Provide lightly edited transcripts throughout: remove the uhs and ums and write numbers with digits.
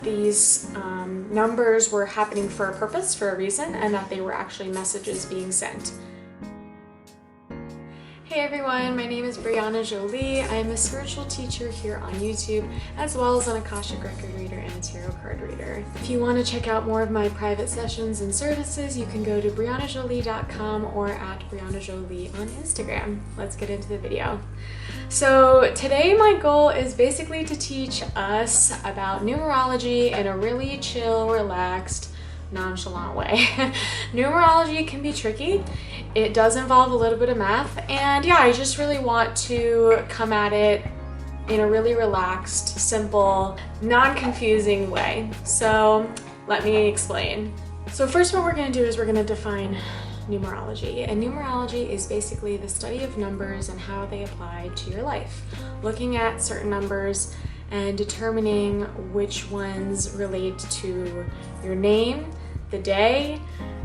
These numbers were happening for a purpose, for a reason, and that they were actually messages being sent. Hey everyone, my name is Brianna Jolie. I'm a spiritual teacher here on YouTube, as well as an Akashic record reader and a tarot card reader. If you want to check out more of my private sessions and services, you can go to briannajolie.com or at briannajolie on Instagram. Let's get into the video. So today my goal is basically to teach us about numerology in a really chill, relaxed, nonchalant way. Numerology can be tricky. It does involve a little bit of math, and yeah, I just really want to come at it in a really relaxed, simple, non-confusing way. So let me explain. So first what we're going to do is we're going to define numerology. And numerology is basically the study of numbers and how they apply to your life. Looking at certain numbers and determining which ones relate to your name, the day,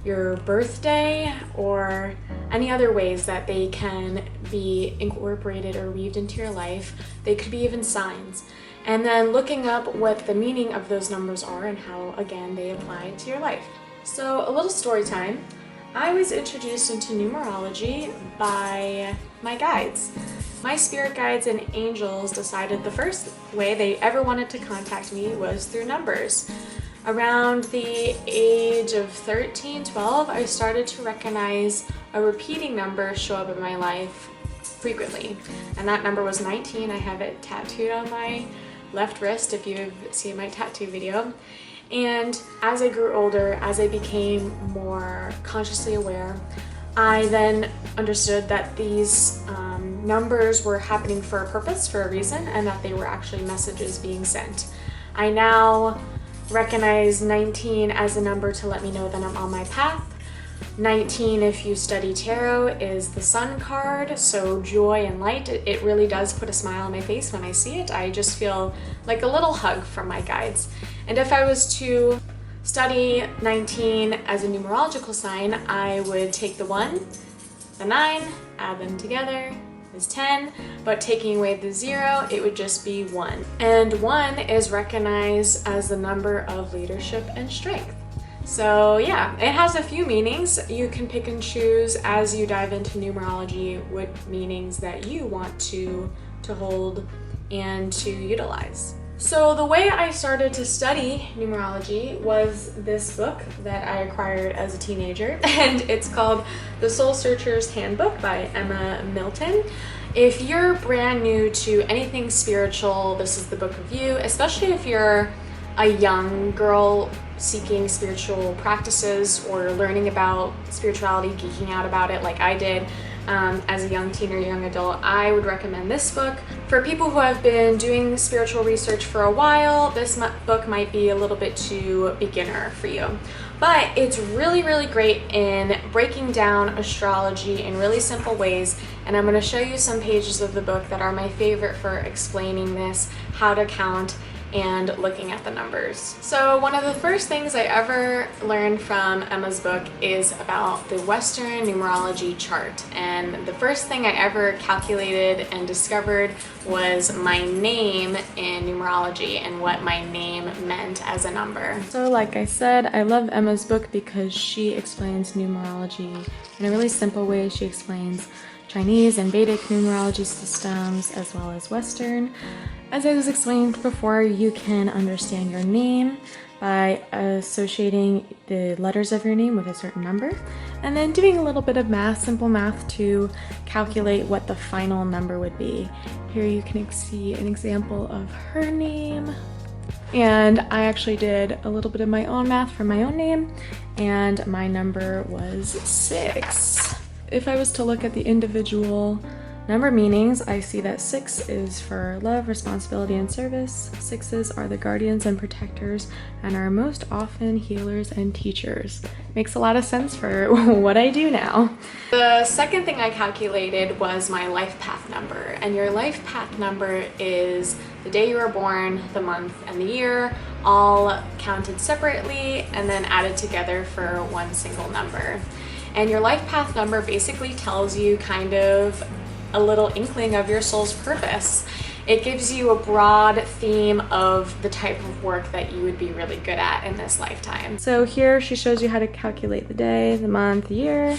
your birthday, or any other ways that they can be incorporated or weaved into your life. They could be even signs. And then looking up what the meaning of those numbers are and how, again, they apply to your life. So a little story time. I was introduced into numerology by my guides. My spirit guides and angels decided the first way they ever wanted to contact me was through numbers. Around the age of 13, 12, I started to recognize a repeating number show up in my life frequently. And that number was 19. I have it tattooed on my left wrist if you've seen my tattoo video. And as I grew older, as I became more consciously aware, I then understood that these numbers were happening for a purpose, for a reason, and that they were actually messages being sent. I now recognize 19 as a number to let me know that I'm on my path. 19, if you study tarot, is the sun card, so joy and light. It really does put a smile on my face when I see it. I just feel like a little hug from my guides. And if I was to study 19 as a numerological sign, I would take the 1, the 9, add them together is 10, but taking away the 0, it would just be 1. And 1 is recognized as the number of leadership and strength. So yeah, it has a few meanings. You can pick and choose as you dive into numerology what meanings that you want to hold and to utilize. So the way I started to study numerology was this book that I acquired as a teenager, and it's called The Soul Searcher's Handbook by Emma Milton. If you're brand new to anything spiritual, this is the book of you, especially if you're a young girl seeking spiritual practices or learning about spirituality, geeking out about it like I did. As a young teen or young adult, I would recommend this book. For people who have been doing spiritual research for a while, this book might be a little bit too beginner for you. But it's really, really great in breaking down astrology in really simple ways, and I'm going to show you some pages of the book that are my favorite for explaining this, how to count, and looking at the numbers. So one of the first things I ever learned from Emma's book is about the Western numerology chart. And the first thing I ever calculated and discovered was my name in numerology and what my name meant as a number. So like I said, I love Emma's book because she explains numerology in a really simple way. She explains Chinese and Vedic numerology systems as well as Western. As I was explained before, you can understand your name by associating the letters of your name with a certain number, and then doing a little bit of math, simple math, to calculate what the final number would be. Here you can see an example of her name, and I actually did a little bit of my own math for my own name, and my number was 6. If I was to look at the individual number meanings, I see that 6 is for love, responsibility, and service. 6s are the guardians and protectors and are most often healers and teachers. Makes a lot of sense for what I do now. The second thing I calculated was my life path number, and your life path number is the day you were born, the month, and the year, all counted separately and then added together for one single number. And your life path number basically tells you kind of a little inkling of your soul's purpose. It gives you a broad theme of the type of work that you would be really good at in this lifetime. So here she shows you how to calculate the day, the month, the year.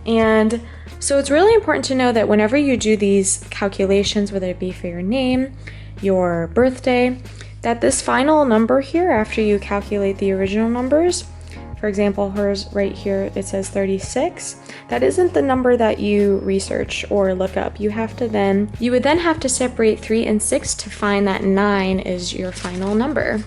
And so it's really important to know that whenever you do these calculations, whether it be for your name, your birthday, that this final number here, after you calculate the original numbers, for example, hers right here, it says 36. That isn't the number that you research or look up. You would then have to separate 3 and 6 to find that 9 is your final number.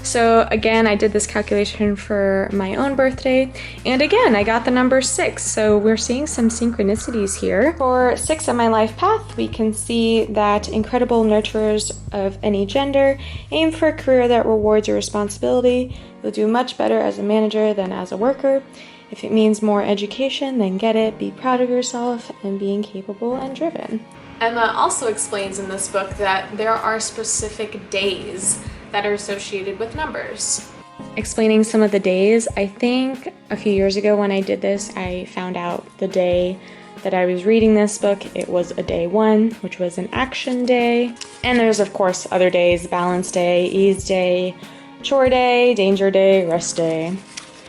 So again, I did this calculation for my own birthday, and again, I got the number 6. So we're seeing some synchronicities here. For 6 on my life path, we can see that incredible nurturers of any gender aim for a career that rewards your responsibility. You'll do much better as a manager than as a worker. If it means more education, then get it. Be proud of yourself and being capable and driven. Emma also explains in this book that there are specific days that are associated with numbers. Explaining some of the days, I think a few years ago when I did this, I found out the day that I was reading this book, it was a day 1, which was an action day. And there's of course other days, balance day, ease day, chore day, danger day, rest day.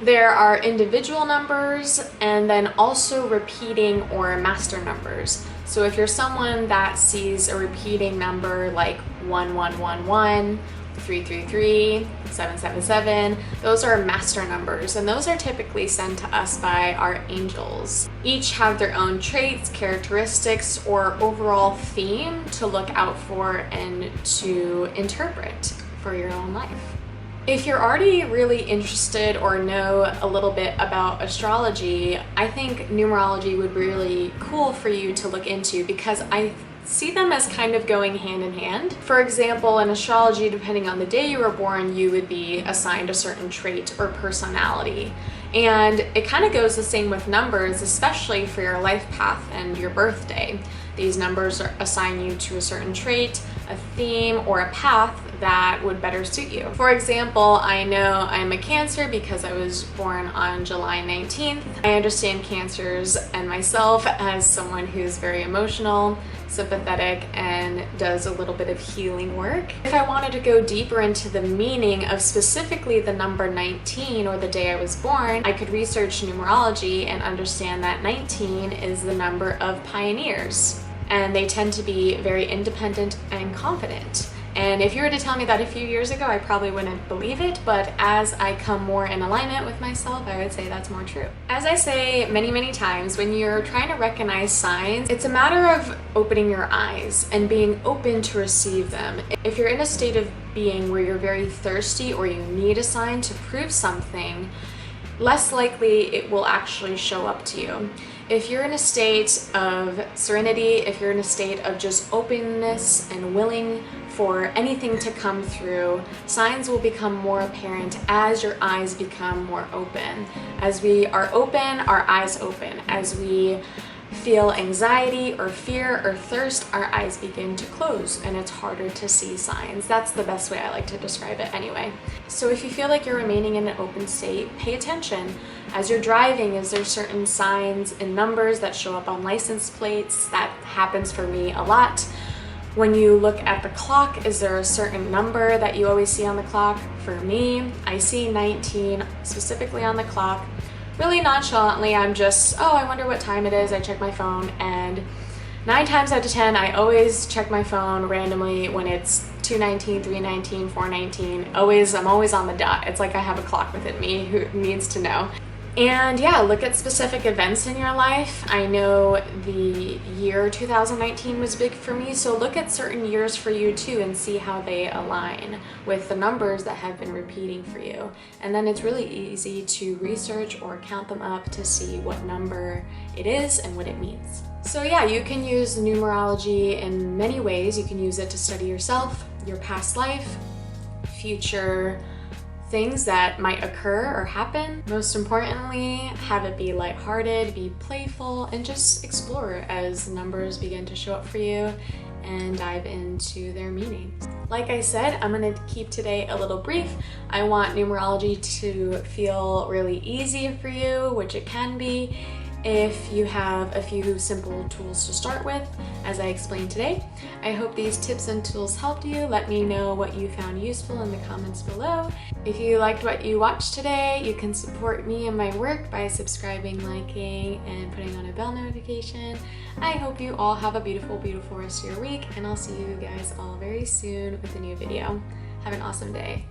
There are individual numbers and then also repeating or master numbers. So if you're someone that sees a repeating number like 1111, 333, 777, those are master numbers, and those are typically sent to us by our angels. Each have their own traits, characteristics, or overall theme to look out for and to interpret for your own life. If you're already really interested or know a little bit about astrology, I think numerology would be really cool for you to look into, because I see them as kind of going hand in hand. For example, in astrology, depending on the day you were born, you would be assigned a certain trait or personality. And it kind of goes the same with numbers, especially for your life path and your birthday. These numbers assign you to a certain trait, a theme, or a path that would better suit you. For example, I know I'm a Cancer because I was born on July 19th. I understand Cancers and myself as someone who's very emotional, sympathetic, and does a little bit of healing work. If I wanted to go deeper into the meaning of specifically the number 19 or the day I was born, I could research numerology and understand that 19 is the number of pioneers, and they tend to be very independent and confident. And if you were to tell me that a few years ago, I probably wouldn't believe it, but as I come more in alignment with myself, I would say that's more true. As I say many times, when you're trying to recognize signs, it's a matter of opening your eyes and being open to receive them. If you're in a state of being where you're very thirsty or you need a sign to prove something, less likely it will actually show up to you. If you're in a state of serenity, if you're in a state of just openness and willing for anything to come through, signs will become more apparent as your eyes become more open. As we are open, our eyes open. As we feel anxiety or fear or thirst, our eyes begin to close and it's harder to see signs. That's the best way I like to describe it anyway. So if you feel like you're remaining in an open state, pay attention. As you're driving, is there certain signs and numbers that show up on license plates? That happens for me a lot. When you look at the clock, is there a certain number that you always see on the clock? For me, I see 19 specifically on the clock. Really nonchalantly, I'm just, oh, I wonder what time it is. I check my phone, and 9 times out of 10, I always check my phone randomly when it's 2:19, 3:19, 4:19. I'm always on the dot. It's like I have a clock within me who needs to know. And yeah, look at specific events in your life. I know the year 2019 was big for me, so look at certain years for you too and see how they align with the numbers that have been repeating for you. And then it's really easy to research or count them up to see what number it is and what it means. So yeah, you can use numerology in many ways. You can use it to study yourself, your past life, future things that might occur or happen. Most importantly, have it be lighthearted, be playful, and just explore as numbers begin to show up for you and dive into their meaning. Like I said, I'm gonna keep today a little brief. I want numerology to feel really easy for you, which it can be, if you have a few simple tools to start with, as I explained today. I hope these tips and tools helped you. Let me know what you found useful in the comments below. If you liked what you watched today, you can support me and my work by subscribing, liking, and putting on a bell notification. I hope you all have a beautiful, beautiful rest of your week, and I'll see you guys all very soon with a new video. Have an awesome day.